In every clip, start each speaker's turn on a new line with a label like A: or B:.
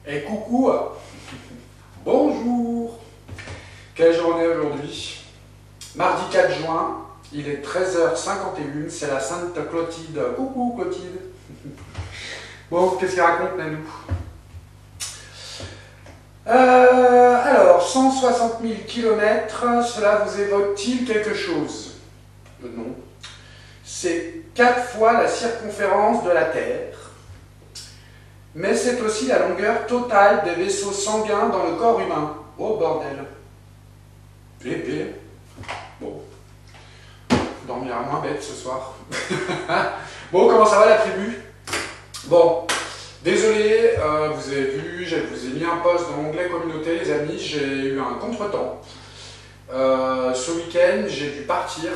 A: Et coucou, bonjour. Quelle journée aujourd'hui? Mardi 4 juin, il est 13h51, c'est la Sainte Clotilde. Coucou Clotilde. Bon, qu'est-ce qu'il raconte Nanou? Alors, 160 000 km, cela vous évoque-t-il quelque chose? Non. C'est 4 fois la circonférence de la Terre. Mais c'est aussi la longueur totale des vaisseaux sanguins dans le corps humain. Oh bordel. Épée. Bon. On dormira moins bête ce soir. Bon, comment ça va la tribu? Bon. Désolé, vous avez vu, je vous ai mis un post dans l'onglet communauté, les amis, j'ai eu un contretemps. Ce week-end, j'ai dû partir.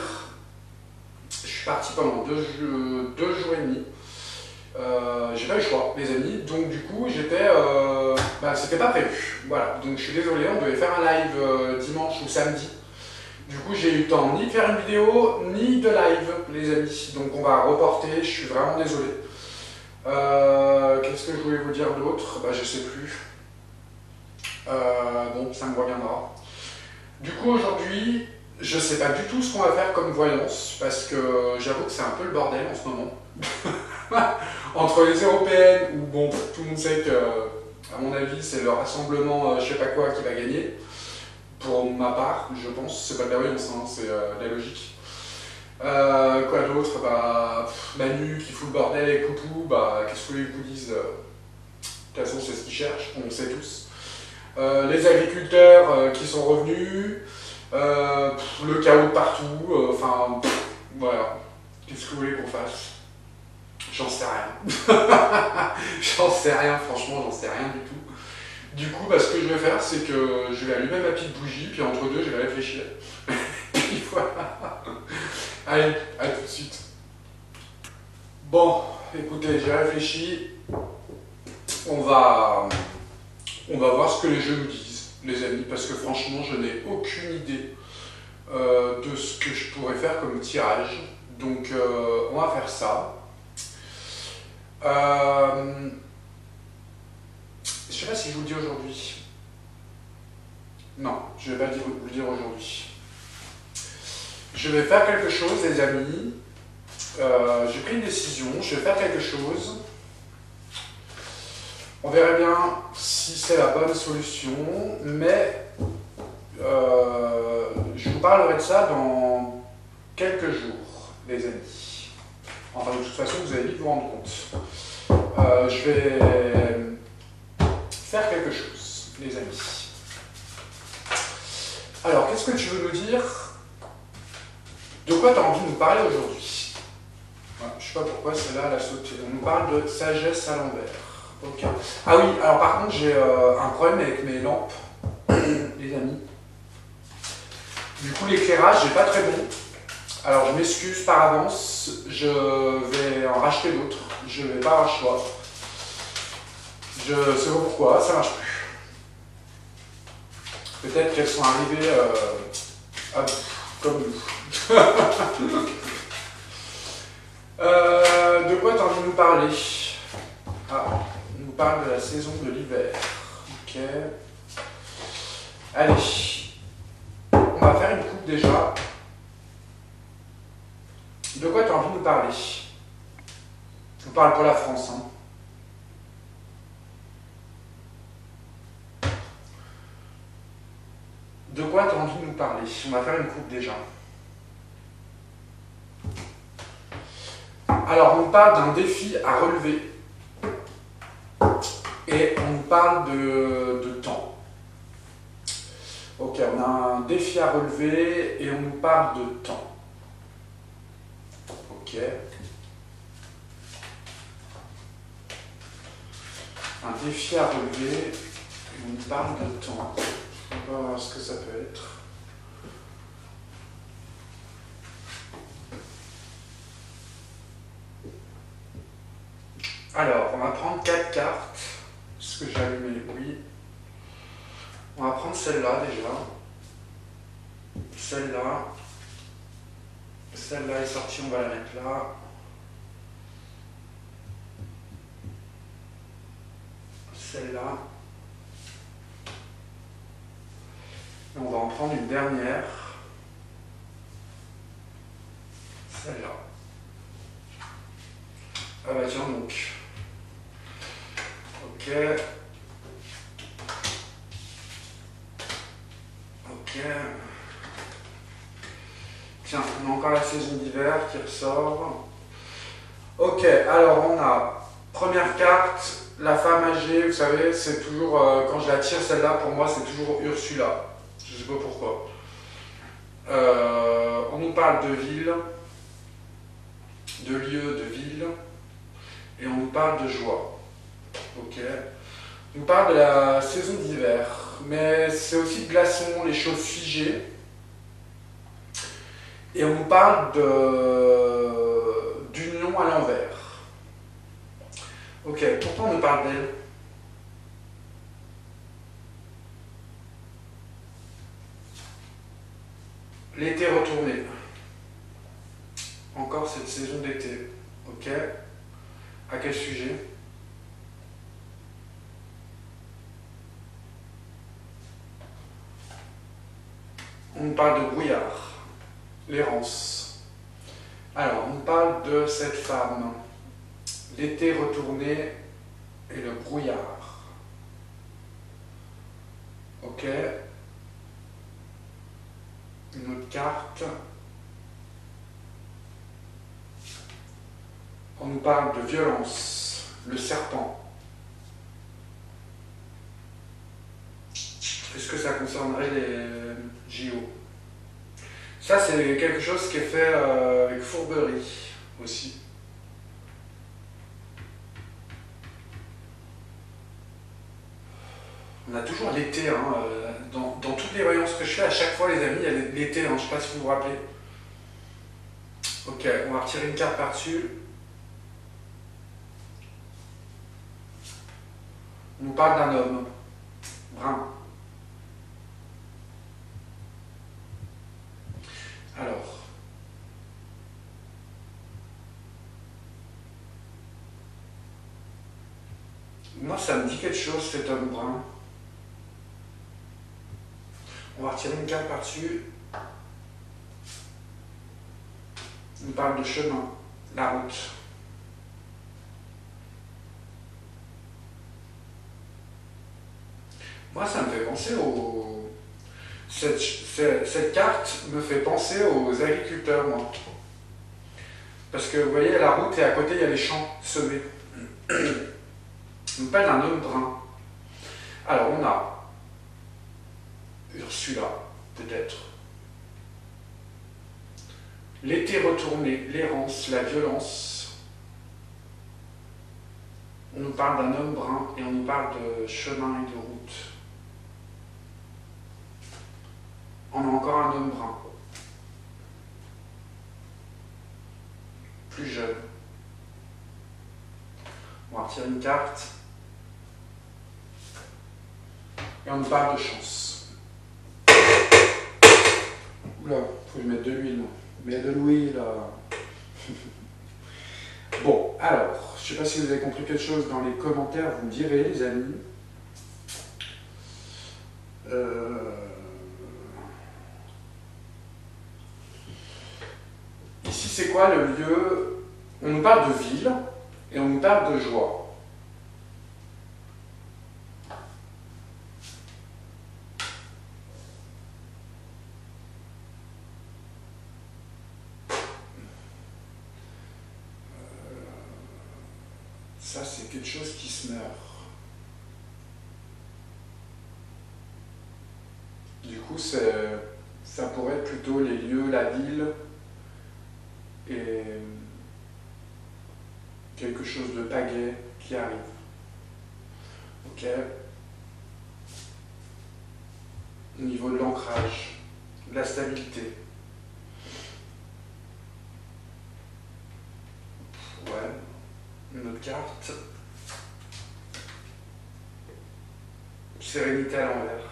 A: Je suis parti pendant deux jours et demi. J'ai pas eu le choix, les amis, donc du coup j'étais. C'était pas prévu. Voilà, donc je suis désolé, on devait faire un live dimanche ou samedi. Du coup, j'ai eu le temps ni de faire une vidéo, ni de live, les amis. Donc on va reporter, je suis vraiment désolé. Qu'est-ce que je voulais vous dire d'autre? Je sais plus. Bon, ça me reviendra. Du coup, aujourd'hui, je sais pas du tout ce qu'on va faire comme voyance, parce que j'avoue que c'est un peu le bordel en ce moment. Entre les européennes, où bon, tout le monde sait que, à mon avis, c'est le rassemblement je sais pas quoi qui va gagner. Pour ma part, je pense, c'est pas de la voyance, hein, c'est de la logique. Quoi d'autre? Manu qui fout le bordel et Poupou, qu'est-ce que vous voulez que je vous dise? De toute façon, c'est ce qu'ils cherchent, on le sait tous. Les agriculteurs qui sont revenus, le chaos de partout, voilà. Qu'est-ce que vous voulez qu'on fasse? J'en sais rien. J'en sais rien, franchement, j'en sais rien du tout. Du coup, ce que je vais faire, c'est que je vais allumer ma petite bougie, puis entre deux, je vais réfléchir. Puis voilà. Allez, à tout de suite. Bon, écoutez, j'ai réfléchi. On va voir ce que les jeux nous disent, les amis, parce que franchement, je n'ai aucune idée de ce que je pourrais faire comme tirage. Donc, on va faire ça. Je sais pas si je vous le dis aujourd'hui. Non, je vais pas vous le dire aujourd'hui. Je vais faire quelque chose, les amis. J'ai pris une décision, je vais faire quelque chose. On verra bien si c'est la bonne solution, mais je vous parlerai de ça dans quelques jours, les amis. Enfin, de toute façon, vous allez vite vous rendre compte. Je vais faire quelque chose, les amis. Alors, qu'est-ce que tu veux nous dire? De quoi tu as envie de nous parler aujourd'hui? Je sais pas pourquoi celle-là, elle a sauté. On nous parle de sagesse à l'envers. Ok. Ah oui, alors par contre, j'ai un problème avec mes lampes, les amis. Du coup, l'éclairage n'est pas très bon. Alors, je m'excuse par avance. Je vais en racheter d'autres. Je ne vais pas avoir le choix. Je sais pas pourquoi, ça marche plus. Peut-être qu'elles sont arrivées comme nous. De quoi tu as envie de nous parler? Ah, on nous parle de la saison de l'hiver. Ok. Allez. On va faire une coupe déjà. De quoi tu as envie de nous parler? On parle pour la France. Hein. De quoi tu as envie de nous parler? On va faire une coupe déjà. Alors, on parle d'un défi à relever. Et on nous parle de temps. Ok, on a un défi à relever et on nous parle de temps. Ok. Un défi à relever et on nous parle de temps. On va voir ce que ça peut être. Alors, on va prendre 4 cartes. Est-ce que j'ai allumé? Oui. On va prendre celle-là déjà. Celle-là. Celle-là est sortie, on va la mettre là. Celle-là. prendre une dernière. Celle-là. Ah bah tiens donc. Ok. Ok. Tiens, on a encore la saison d'hiver qui ressort. Ok, alors on a première carte, la femme âgée, vous savez, c'est toujours, quand je la tire celle-là, pour moi c'est toujours Ursula. Je ne sais pas pourquoi. On nous parle de ville, de lieu, de ville, et on nous parle de joie. Ok. On nous parle de la saison d'hiver, mais c'est aussi glaçon, les choses figées. Et on nous parle d'union à l'envers. Ok, pourquoi on nous parle d'elle? L'été retourné. Encore cette saison d'été. Ok. À quel sujet? On nous parle de brouillard. L'errance. Alors, on nous parle de cette femme. L'été retourné et le brouillard. Ok. Une autre carte. On nous parle de violence. Le serpent. Est-ce que ça concernerait les JO? Ça, c'est quelque chose qui est fait avec fourberie aussi. On a toujours l'été, hein, dans toutes les voyances que je fais, à chaque fois les amis, il y a l'été, hein, je ne sais pas si vous vous rappelez. Ok, on va retirer une carte par-dessus. On nous parle d'un homme, brun. Alors, moi ça me dit quelque chose cet homme brun. On va retirer une carte par-dessus. On parle de chemin, la route. Moi, ça me fait penser aux... Cette carte me fait penser aux agriculteurs, moi. Parce que, vous voyez, la route et à côté, il y a les champs semés. On nous parle d'un homme brun. Alors, on a Ursula, peut-être. L'été retourné, l'errance, la violence. On nous parle d'un homme brun et on nous parle de chemin et de route. On a encore un homme brun. Plus jeune. On va retirer une carte. Et on nous parle de chance. Oula, faut que je mette de l'huile, moi. Mais de l'huile, là. Bon, alors, je ne sais pas si vous avez compris quelque chose dans les commentaires, vous me direz, les amis. Ici, c'est quoi le lieu? On nous parle de ville et on nous parle de joie. Ça, c'est quelque chose qui se meurt. Du coup, ça pourrait être plutôt les lieux, la ville, et quelque chose de pagaie qui arrive. Ok. Au niveau de l'ancrage, de la stabilité. Ouais. Une autre carte. Sérénité à l'envers.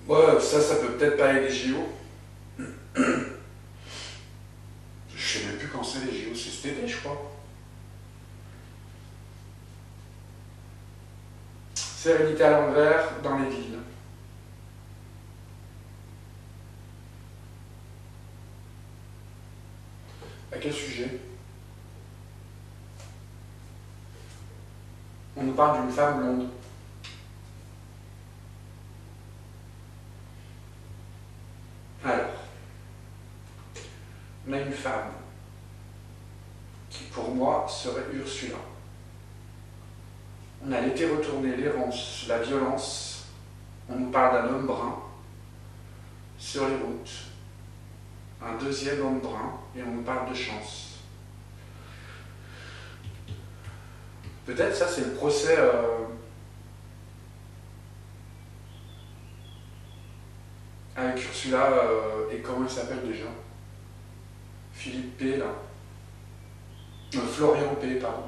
A: Ouais, ça peut peut-être pas aller les JO. Je sais même plus quand c'est les JO, c'est cet été, je crois. sérénité à l'envers dans les villes. À quel sujet? On nous parle d'une femme blonde. Alors, on a une femme qui, pour moi, serait Ursula. On a l'été retourné, l'errance, la violence. On nous parle d'un homme brun sur les routes. Un deuxième homme brun, et on nous parle de chance. Peut-être ça, c'est le procès avec Ursula et comment il s'appelle déjà? Philippe P, là. Florian P, pardon.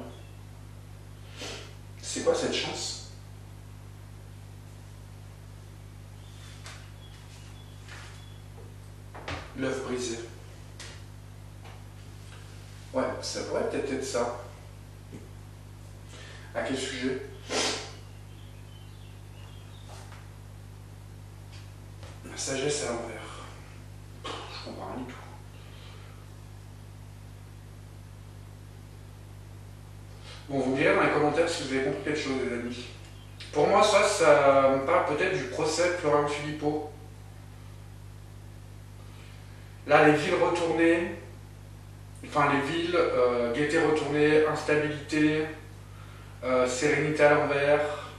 A: C'est quoi cette chance? L'œuf brisé. Ouais, ça pourrait peut-être être ça. À quel sujet? La sagesse à l'envers. Je comprends rien du tout. Bon, vous me direz dans les commentaires si vous avez compris quelque chose, les amis. Pour moi, ça me parle peut-être du procès de Florian Philippot. Là, les villes retournées, enfin les villes, gaieté retournée, instabilité, sérénité à l'envers.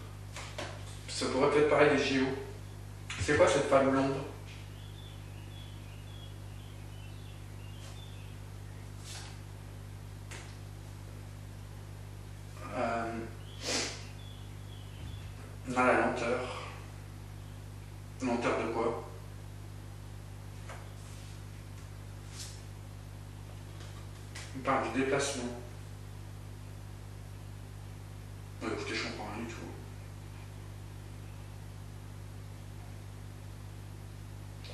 A: Ça pourrait peut-être parler des JO. C'est quoi cette femme blonde? On a la lenteur. Lenteur de quoi? On parle du déplacement. Non, écoutez, je comprends rien du tout.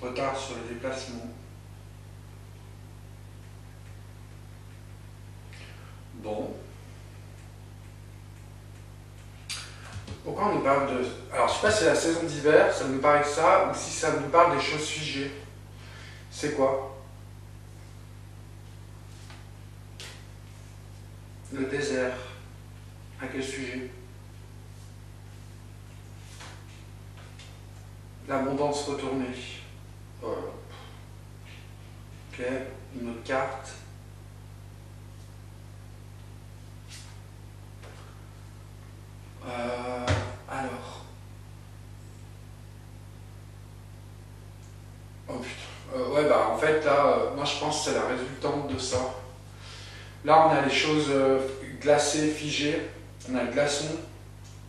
A: Retard sur le déplacement. Bon. Pourquoi on nous parle de... Alors, je sais pas si c'est la saison d'hiver, ça nous parle de ça, ou si ça nous parle des choses figées. C'est quoi? Le désert. À quel sujet? L'abondance retournée. Ok, une autre carte. Alors. Oh putain. Ouais, bah en fait, là, moi je pense que c'est la résultante de ça. Là, on a les choses glacées, figées. On a le glaçon.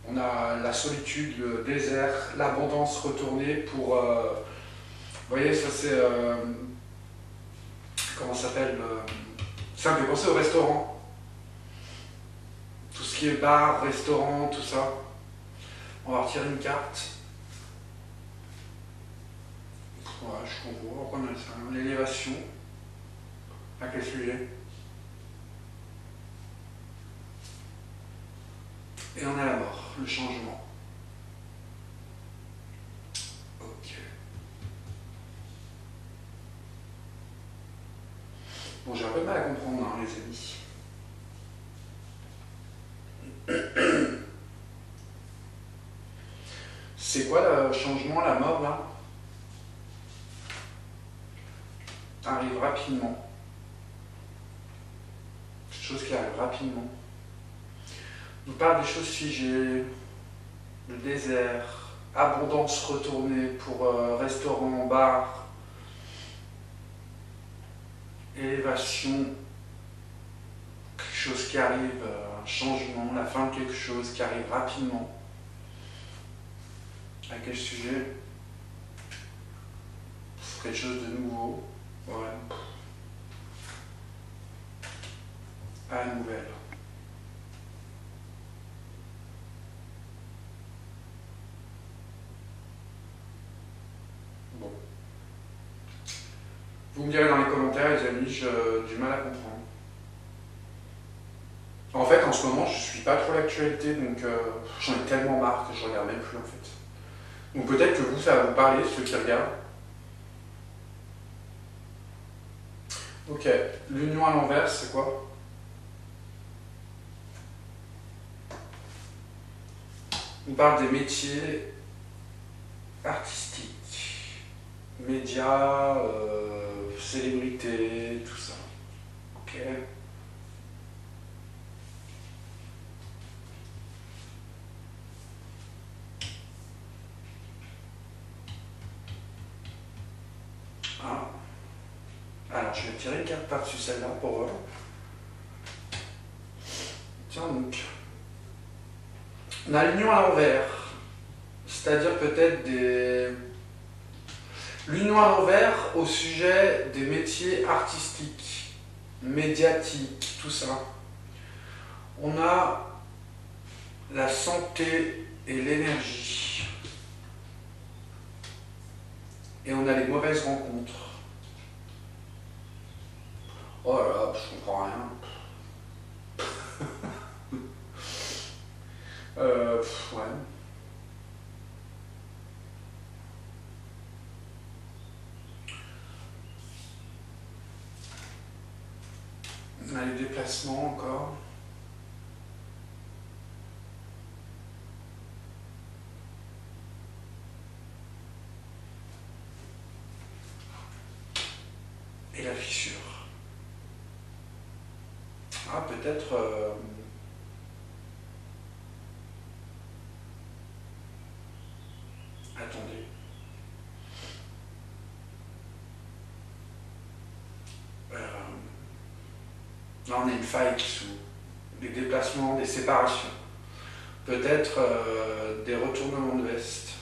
A: On a la solitude, le désert, l'abondance retournée pour... vous voyez, ça c'est... comment ça s'appelle ça me fait penser au restaurant. Tout ce qui est bar, restaurant, tout ça. On va retirer une carte. Ouais, je comprends. Pourquoi on a ça? L'élévation. À quel sujet? Et on a la mort, le changement. Ok. Bon, j'ai un peu de mal à comprendre, hein, les amis. C'est quoi le changement, la mort, là? Arrive rapidement. Quelque chose qui arrive rapidement. On parle des choses figées, le désert, abondance retournée pour restaurant, bar, élévation, quelque chose qui arrive, un changement, la fin de quelque chose qui arrive rapidement. À quel sujet? Quelque chose de nouveau. Ouais. À la nouvelle. Bon. Vous me direz dans les commentaires, les amis, j'ai du mal à comprendre. En fait, qu'en ce moment, je suis pas trop l'actualité, donc j'en ai tellement marre que je regarde même plus en fait. Donc peut-être que vous, ça va vous parler, ceux qui regardent. Ok, l'union à l'envers, c'est quoi? On parle des métiers artistiques, médias, célébrités, tout ça. Ok. Ah. Alors, je vais tirer une carte par-dessus celle-là pour voir. Tiens donc. On a l'union à l'envers, c'est-à-dire peut-être des... L'union à l'envers au sujet des métiers artistiques, médiatiques, tout ça. On a la santé et l'énergie. Et on a les mauvaises rencontres. Oh là là, je comprends rien. Ouais. On a les déplacements encore. Et la fissure. Ah, peut-être... Attendez. Là, on a une faille qui s'ouvre. Des déplacements, des séparations. Peut-être des retournements de veste.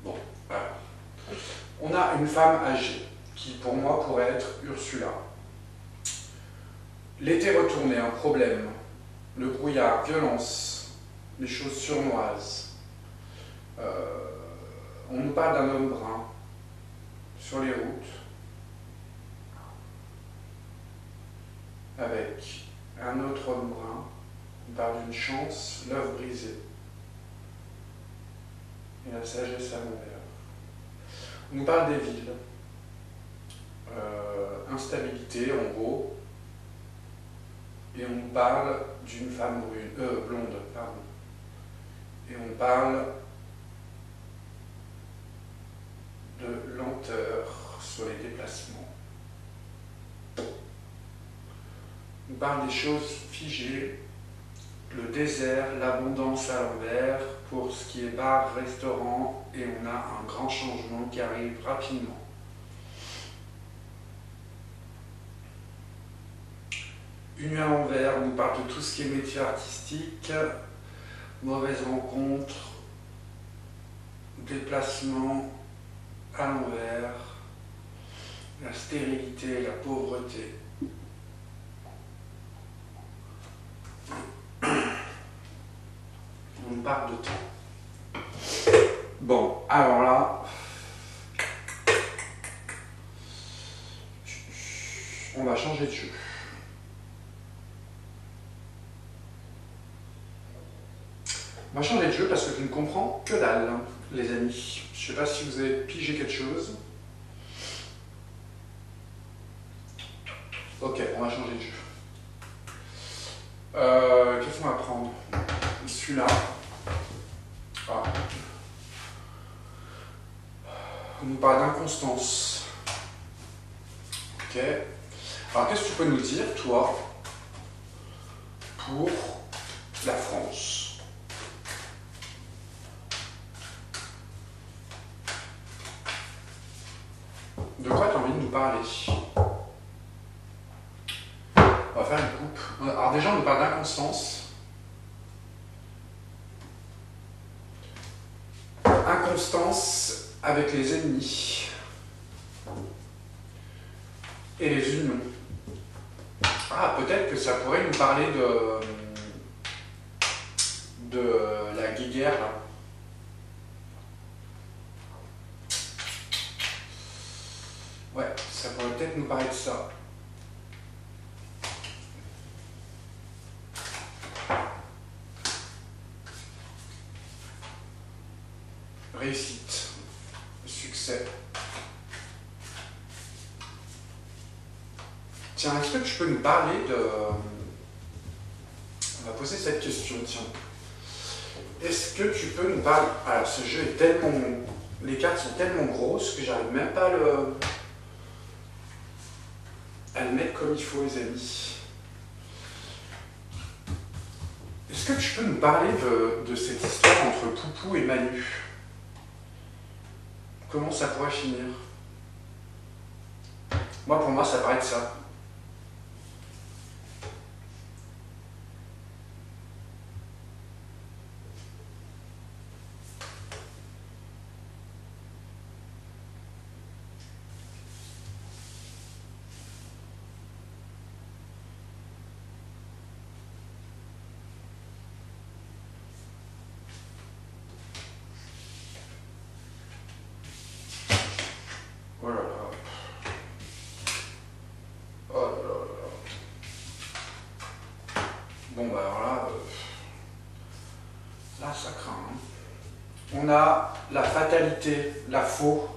A: Bon, alors. On a une femme âgée, qui pour moi pourrait être Ursula. L'été retourné, un problème. Le brouillard, violence, les choses surnoises. On nous parle d'un homme brun sur les routes, avec un autre homme brun. On parle d'une chance, l'œuvre brisée. Et la sagesse à l'envers. On nous parle des villes. Instabilité, en gros. Et on nous parle d'une femme blonde, pardon. Et on parle de lenteur sur les déplacements. On parle des choses figées, le désert, l'abondance à l'envers, pour ce qui est bar, restaurant, et on a un grand changement qui arrive rapidement. Union à l'envers, on nous parle de tout ce qui est métier artistique, mauvaise rencontre, déplacement à l'envers, la stérilité et la pauvreté. On nous parle de temps. Bon, alors là, on va changer de jeu. On va changer de jeu parce que je ne comprends que dalle, les amis. Je ne sais pas si vous avez pigé quelque chose. Ok, on va changer de jeu. Qu'est-ce qu'on va prendre? Celui-là. Ah. On nous parle d'inconstance. Ok. Alors, qu'est-ce que tu peux nous dire, toi, pour la France? De quoi tu as envie de nous parler? On va faire une coupe. Alors déjà, on nous parle d'inconstance. Inconstance avec les ennemis. Et les unions. Ah, peut-être que ça pourrait nous parler de la guéguerre, là. peut-être nous parler de ça. Réussite, succès. Tiens, est-ce que tu peux nous parler de... On va poser cette question, tiens. Est-ce que tu peux nous parler... Alors, ce jeu est tellement... Les cartes sont tellement grosses que j'arrive même pas à le mettre comme il faut, les amis. Est-ce que tu peux nous parler de cette histoire entre Poupou et Manu? Comment ça pourrait finir? Moi, pour moi, ça paraît être ça. Oh là là. Oh là là là. Bon, bah alors là, là ça craint. Hein. On a la fatalité, la faux.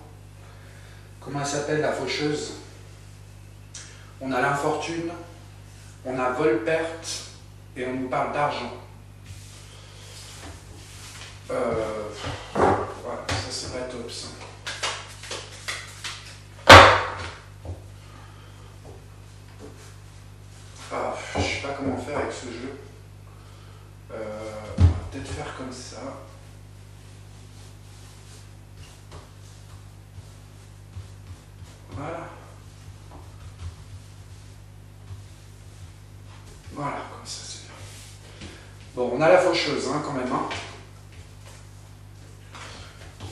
A: Comment elle s'appelle, la faucheuse? On a l'infortune, on a vol-perte et on nous parle d'argent. Voilà, ça c'est pas top ça. Ah, je sais pas comment faire avec ce jeu. On va peut-être faire comme ça. Voilà. Voilà, comme ça c'est bien. Bon, on a la faucheuse hein, quand même. Hein.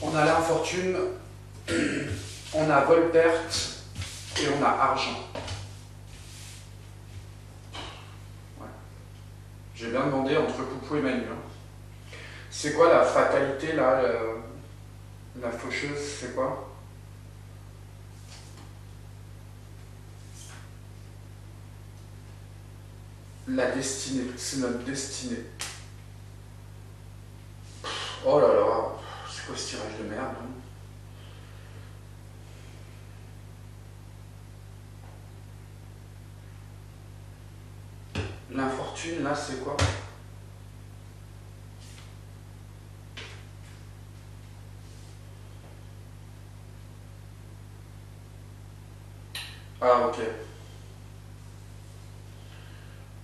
A: On a l'infortune, on a vol-perte et on a argent. Ouais. J'ai bien demandé entre Poupou et Manu. Hein. C'est quoi la fatalité là, la faucheuse, c'est quoi? La destinée, c'est notre destinée. Oh là là, c'est quoi ce tirage de merde hein? L'infortune là, c'est quoi? Ah ok.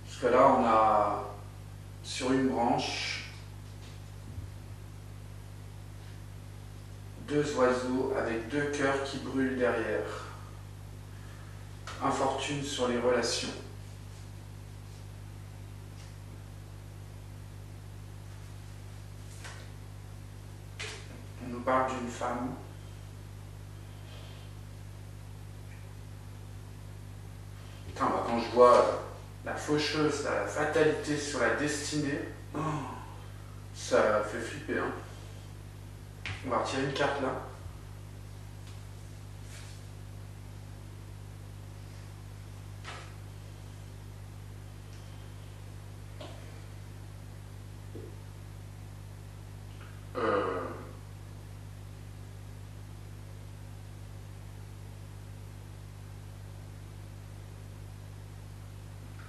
A: Parce que là, on a sur une branche deux oiseaux avec deux cœurs qui brûlent derrière. Infortune sur les relations. On nous parle d'une femme. Putain, bah, quand je vois la faucheuse, la fatalité sur la destinée, oh, ça fait flipper. Hein. On va retirer une carte là.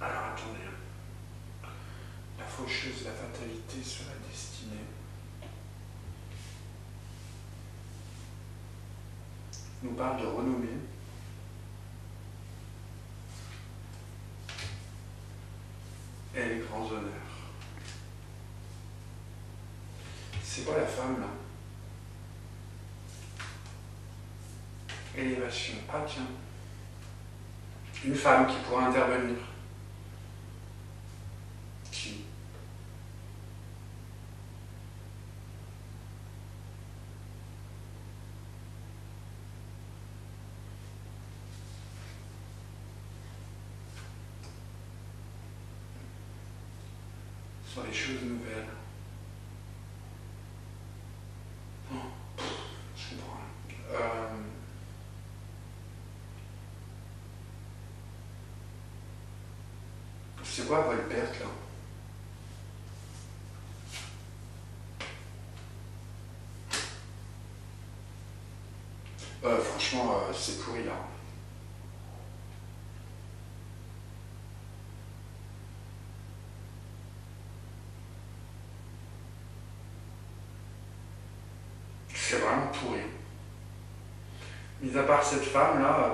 A: Alors attendez. La faucheuse, la fatalité sur la destinée. Nous parle de renommée. Et les grands honneurs. C'est quoi la femme là? Élévation. Ah tiens. Une femme qui pourra intervenir. Qui? Sur les choses nouvelles. Oh, je comprends. C'est quoi Volperte là? Franchement, c'est pourri là. C'est vraiment pourri. Mis à part cette femme là.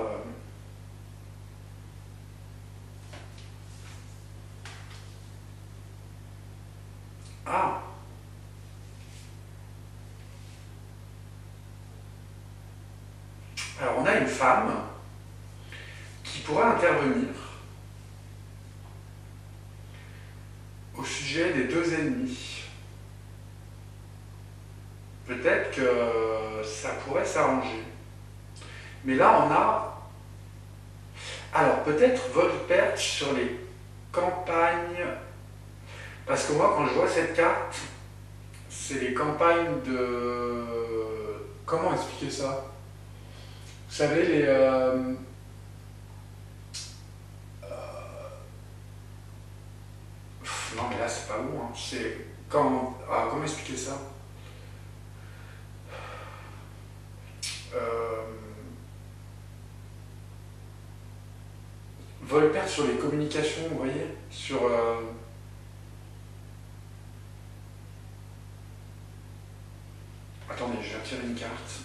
A: Ah! Alors on a une femme qui pourra intervenir au sujet des deux ennemis. Peut-être que ça pourrait s'arranger. Mais là on a... Alors peut-être Volperte sur les campagnes... Parce que moi quand je vois cette carte, c'est les campagnes de... Comment expliquer ça? Vous savez, les... non, mais là, c'est pas bon. Hein. C'est... Quand... Ah, comment expliquer ça? euh... Volperte sur les communications, vous voyez? Sur... Attendez, je vais retirer une carte.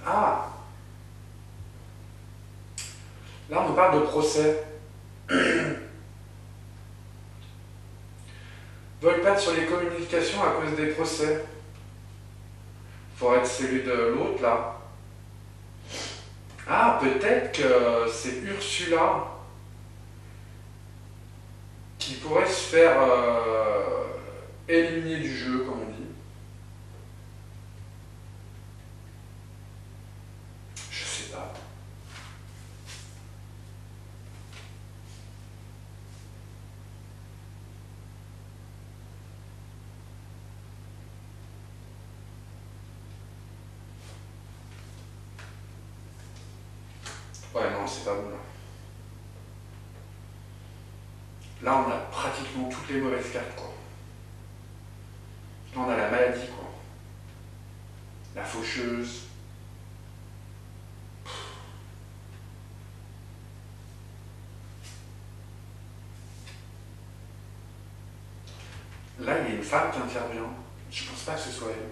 A: Ah! Là, on nous parle de procès. Volpette sur les communications à cause des procès. Faut être celui de l'autre, là. Ah, peut-être que c'est Ursula qui pourrait se faire éliminer du jeu, comme on dit. Je sais pas. Ouais, non, c'est pas bon là. Là, on a pratiquement toutes les mauvaises cartes, quoi. Là, on a la maladie, quoi. La faucheuse. Là, il y a une femme qui intervient. Je pense pas que ce soit elle.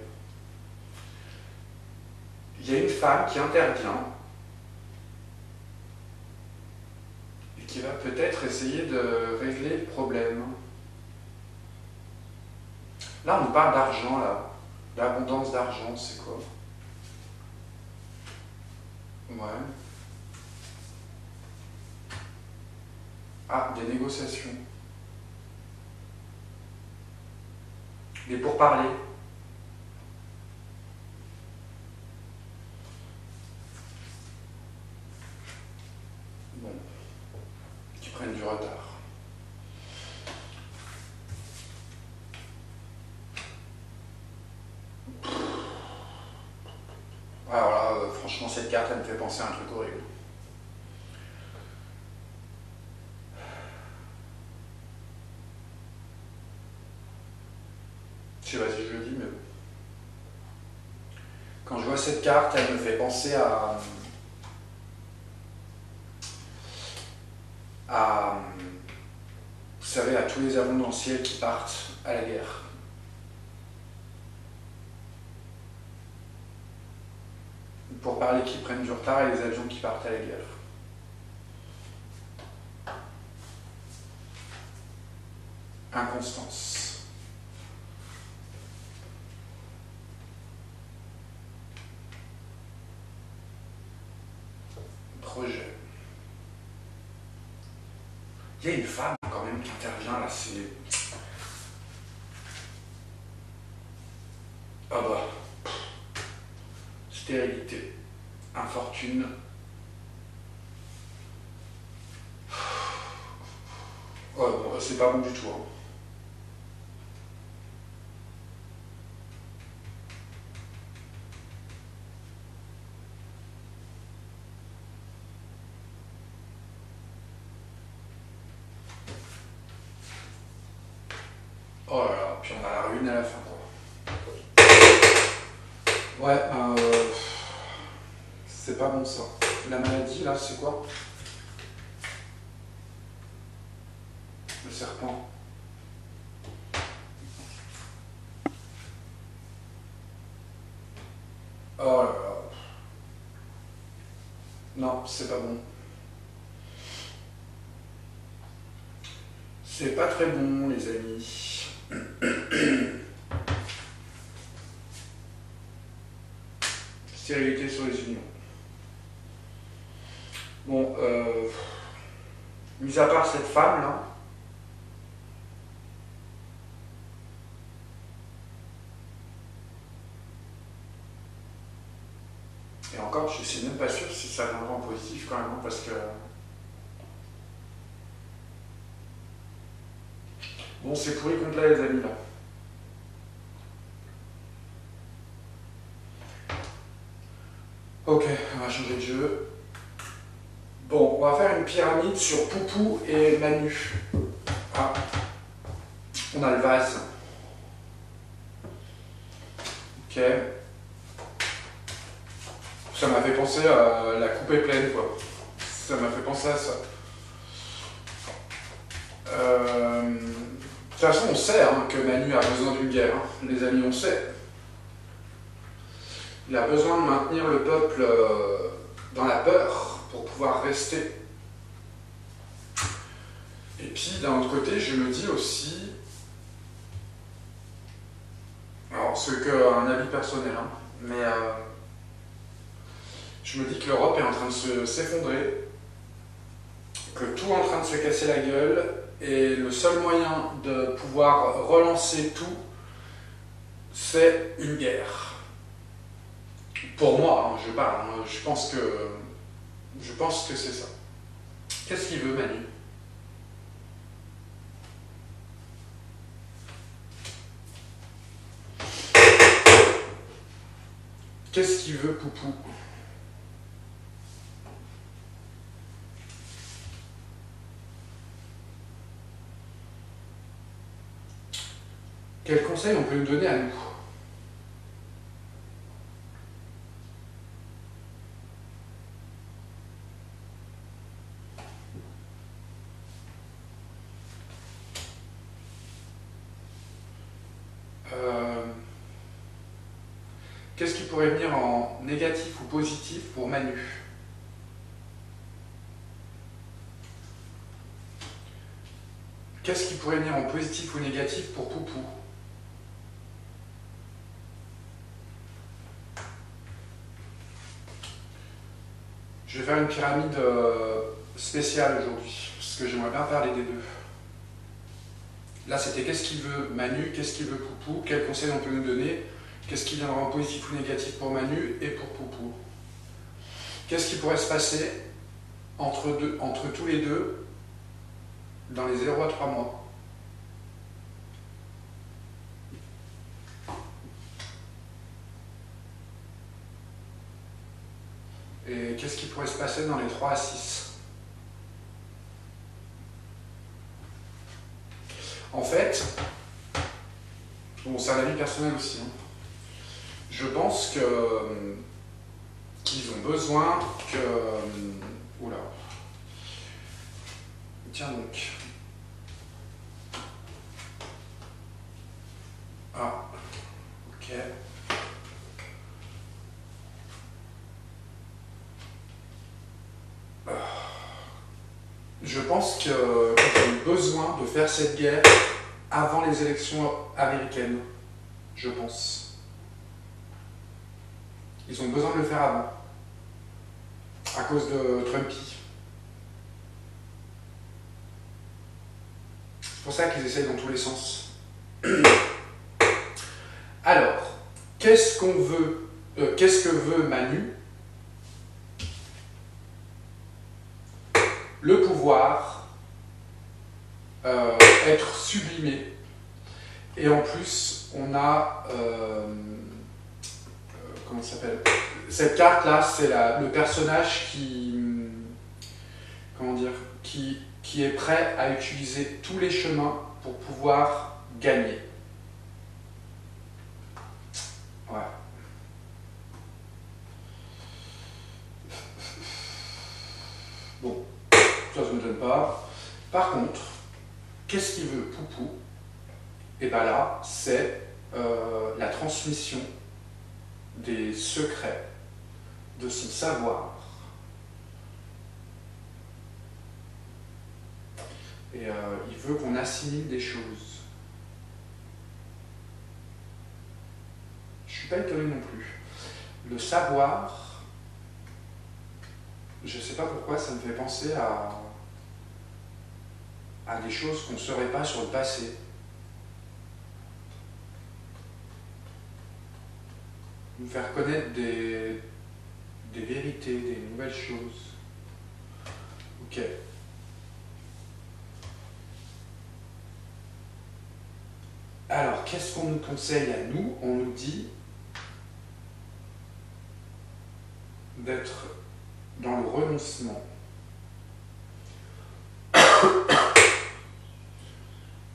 A: Il y a une femme qui intervient et qui va peut-être essayer de régler le problème. Là, on nous parle d'argent, là. L'abondance d'argent, c'est quoi? Ouais. Ah, des négociations. Des pourparlers. Bon. Qui prennent du retard. Alors là, franchement, cette carte, elle me fait penser à un truc horrible. Je sais pas si je le dis, mais quand je vois cette carte, elle me fait penser vous savez, à tous les avions dans le ciel qui partent à la guerre. Pour parler qui prennent du retard et les avions qui partent à la guerre. Inconstance. Projet. Il y a une femme quand même qui intervient là, c'est... Ah bah... Stérilité. Infortune. Ouais, bon, c'est pas bon du tout. Hein. Oh là là, puis on a la ruine à la fin, quoi. Ouais, c'est pas bon ça. La maladie, là, c'est quoi? Le serpent. Oh là là. Non, c'est pas bon. C'est pas très bon, les amis. Stérilité sur les unions. Bon, mis à part cette femme là, et encore, je suis même pas sûr si ça viendra en positif quand même, hein, parce que. Bon, c'est pourri complet, les amis là. Ok, on va changer de jeu. Bon, on va faire une pyramide sur Poupou et Manu. Ah, on a le vase. Ok. Ça m'a fait penser à la coupe est pleine, quoi. Ça m'a fait penser à ça. De toute façon, on sait hein, que Manu a besoin d'une guerre. Hein. Les amis, on sait. Il a besoin de maintenir le peuple dans la peur pour pouvoir rester. Et puis, d'un autre côté, je me dis aussi... Alors, c'est qu'un avis personnel, hein, mais je me dis que l'Europe est en train de s'effondrer, que tout est en train de se casser la gueule, et le seul moyen de pouvoir relancer tout, c'est une guerre. Pour moi, hein, je parle, hein, je pense que c'est ça. Qu'est-ce qu'il veut, Manu? Qu'est-ce qu'il veut, Poupou? Quel conseil on peut nous donner à nous? Qu'est-ce qui pourrait venir en négatif ou positif pour Manu? Qu'est-ce qui pourrait venir en positif ou négatif pour Poupou? Je vais faire une pyramide spéciale aujourd'hui, parce que j'aimerais bien parler des deux. Là, c'était qu'est-ce qu'il veut Manu, qu'est-ce qu'il veut Poupou, quel conseil on peut nous donner, qu'est-ce qui viendra en positif ou négatif pour Manu et pour Poupou. Qu'est-ce qui pourrait se passer entre tous les deux dans les 0 à 3 mois? Et qu'est-ce qui pourrait se passer dans les 3 à 6? En fait, bon, c'est un avis personnel aussi, hein. Je pense qu'ils ont besoin que... Oula. Tiens donc. Ah, ok. Je pense qu'ils ont besoin de faire cette guerre avant les élections américaines. Je pense. Ils ont besoin de le faire avant. À cause de Trumpy. C'est pour ça qu'ils essayent dans tous les sens. Alors, qu'est-ce qu'on veut, qu'est-ce que veut Manu? Le pouvoir, être sublimé. Et en plus, on a... comment ça s'appelle? Cette carte-là, c'est le personnage qui... Comment dire? Qui est prêt à utiliser tous les chemins pour pouvoir gagner. Ouais. Bon, ça ne me donne pas. Par contre, qu'est-ce qu'il veut Poupou? Et bien là, c'est la transmission des secrets, de son savoir. Et il veut qu'on assimile des choses. Je ne suis pas étonné non plus. Le savoir, je ne sais pas pourquoi, ça me fait penser à des choses qu'on ne saurait pas sur le passé. Nous faire connaître des vérités, des nouvelles choses. Ok. Alors, qu'est-ce qu'on nous conseille à nous? On nous dit d'être dans le renoncement.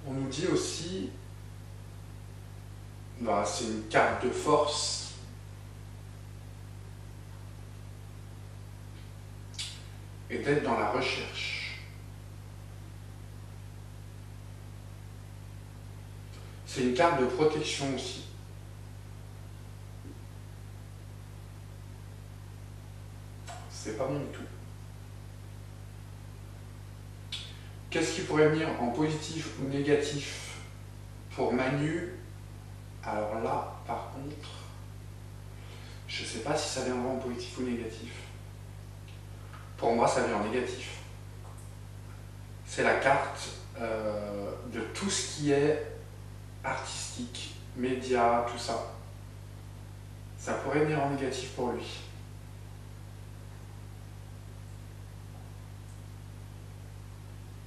A: On nous dit aussi, bah, c'est une carte de force, et d'être dans la recherche. C'est une carte de protection aussi. C'est pas bon du tout. Qu'est-ce qui pourrait venir en positif ou négatif pour Manu? Alors là, par contre, je ne sais pas si ça viendra en positif ou négatif. Pour moi, ça vient en négatif. C'est la carte de tout ce qui est artistique, médias, tout ça. Ça pourrait venir en négatif pour lui.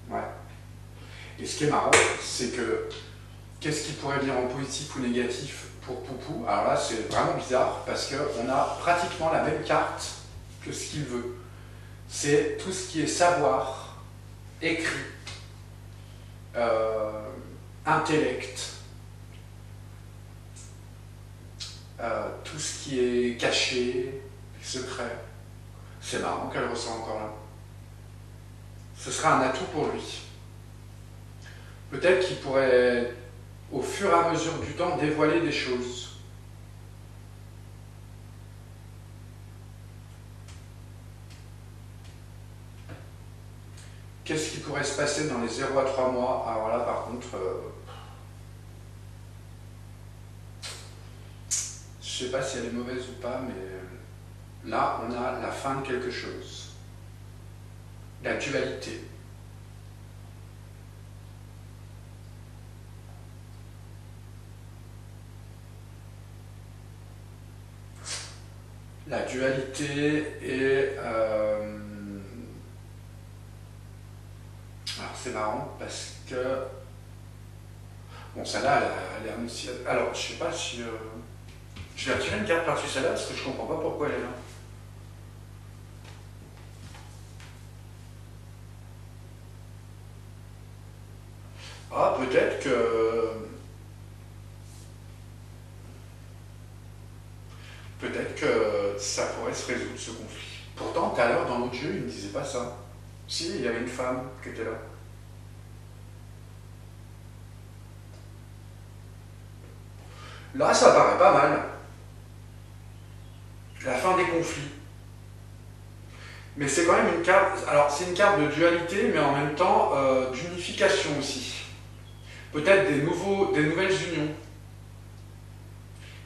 A: Ouais. Et ce qui est marrant, c'est que qu'est-ce qui pourrait venir en positif ou négatif pour Poupou? Alors là, c'est vraiment bizarre parce qu'on a pratiquement la même carte que ce qu'il veut. C'est tout ce qui est savoir, écrit, intellect, tout ce qui est caché, secret. C'est marrant qu'elle ressent encore là. Ce sera un atout pour lui. Peut-être qu'il pourrait, au fur et à mesure du temps, dévoiler des choses. Qu'est-ce qui pourrait se passer dans les 0 à 3 mois? Alors là, par contre, je ne sais pas si elle est mauvaise ou pas, mais là, on a la fin de quelque chose. La dualité. La dualité et... alors c'est marrant parce que... Bon, celle-là, elle est annoncée... Alors, je sais pas si... Je vais retirer une carte par-dessus celle-là parce que je comprends pas pourquoi elle est là. Ah, peut-être que... Peut-être que ça pourrait se résoudre, ce conflit. Pourtant, tout à l'heure, dans l'autre jeu, il ne disait pas ça. Si, il y avait une femme qui était là. Là, ça paraît pas mal. La fin des conflits. Mais c'est quand même une carte... Alors, c'est une carte de dualité, mais en même temps d'unification aussi. Peut-être des nouvelles unions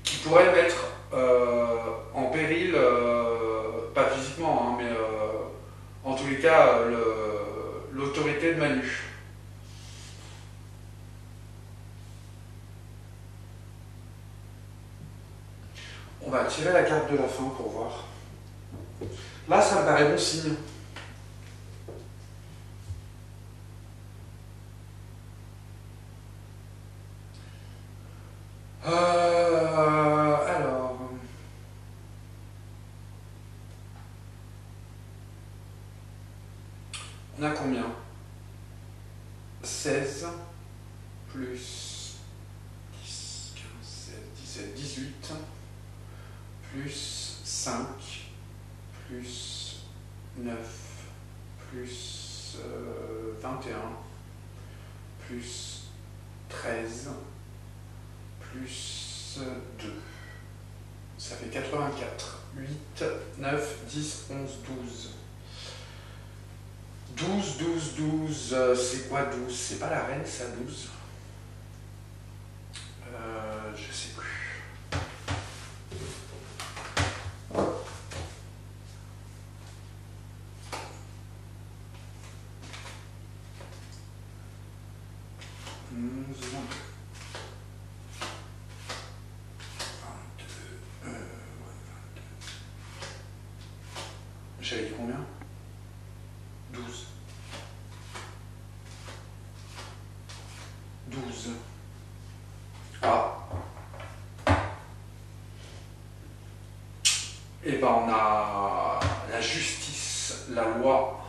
A: qui pourraient mettre en péril, pas physiquement, hein, mais en tous les cas, l'autorité de Manu. On va tirer la carte de la fin pour voir. Là, ça me paraît bon signe. Alors... On a combien? 16 plus c'est 18, plus 5, plus 9, plus 21, plus 13, plus 2. Ça fait 84. 8, 9, 10, 11, 12. 12, 12, 12, c'est quoi 12? C'est pas la reine, ça, 12? Je sais plus. J'avais dit combien? 12. 12. Ah. Et ben on a la justice, la loi.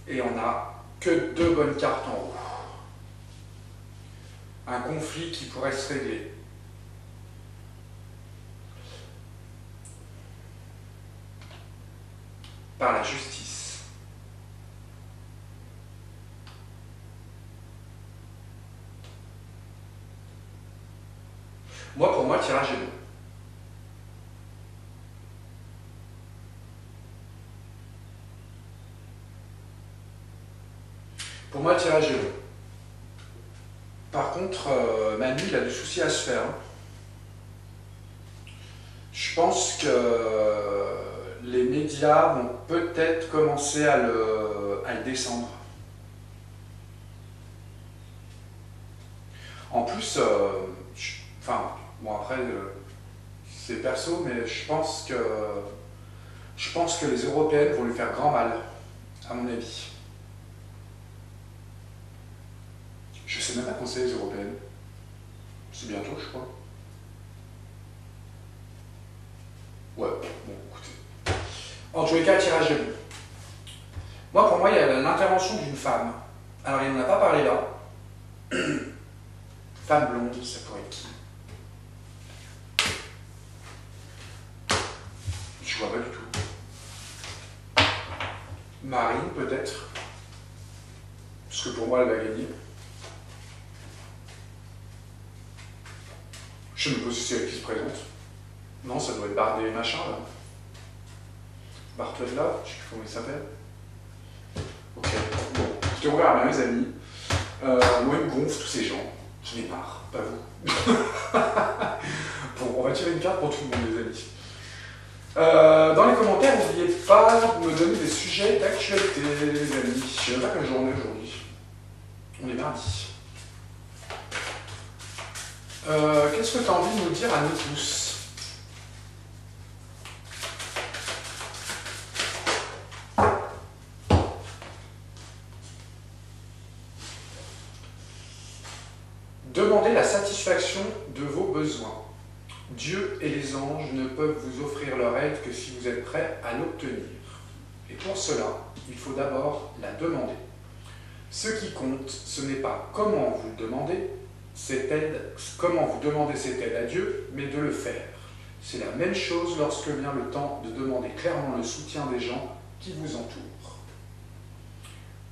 A: Et on a que 2 bonnes cartes en haut. Un conflit qui pourrait se régler. Par la justice. Moi, pour moi, le tirage est bon. Pour moi, le tirage est bon. Par contre, Manu, il a du souci à se faire. Je pense que les médias vont peut-être commencer à le descendre. En plus, enfin, bon après, c'est perso, mais je pense que les Européennes vont lui faire grand mal, à mon avis. Je sais même pas quand c'est les Européennes. C'est bientôt, je crois. Ouais, bon, écoutez. En tous les cas, le tirage est bon. Moi, pour moi, il y a l'intervention d'une femme. Alors, il n'en a pas parlé là. Femme blonde, ça pourrait être qui? Je vois pas du tout. Marine, peut-être. Parce que pour moi, elle va gagner. Je me pose si c'est elle qui se présente. Non, ça doit être Bardé machin, là. Bartella, je sais plus comment il s'appelle. Ok, bon, je te regarde bien, mes amis. Moi, il me gonfle tous ces gens. J'en ai marre, pas vous. Bon, on va tirer une carte pour tout le monde, les amis. Dans les commentaires, n'oubliez pas de me donner des sujets d'actualité, les amis. Je ne sais pas quelle journée aujourd'hui. On est mardi. Qu'est-ce que tu as envie de nous dire à nous tous? Demandez la satisfaction de vos besoins. Dieu et les anges ne peuvent vous offrir leur aide que si vous êtes prêt à l'obtenir. Et pour cela, il faut d'abord la demander. Ce qui compte, ce n'est pas comment vous demandez cette aide à Dieu, mais de le faire. C'est la même chose lorsque vient le temps de demander clairement le soutien des gens qui vous entourent.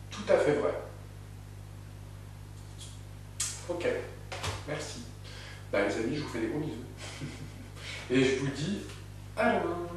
A: Tout à fait vrai. Ok, merci. Ben, les amis, je vous fais des gros bisous. Et je vous dis à demain.